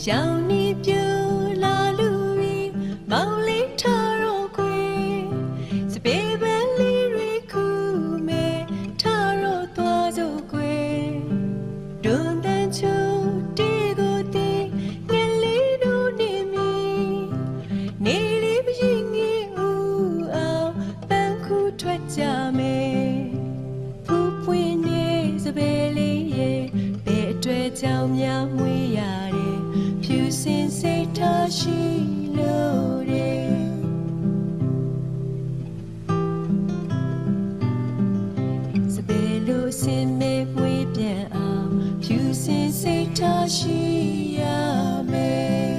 ရှောင်းနေပြလာလူပြီးမောင်လေးထားတော့ခွေစပေးပန်းလေးတွေခုမဲထားတော့သွားစို့ခွေဒွန်တန်ချူတီကိုတီငယ်လေးတို့နေမီနေလေးပြင်းငယ်ဦးအောင်ပန်းခုထွက်ကြမယ်ဖူးပွင့်နေစပေးလေးရဲ့ဘယ်အတွက်ကြောင့်များမွေးရတယ်ဖြူစင်စိတ်ထားရှိလို့တဲ့စပယ်လို့စင်မဲမွေးပြန်အောင်ဖြူစင်စိတ်ထားရှိရမယ်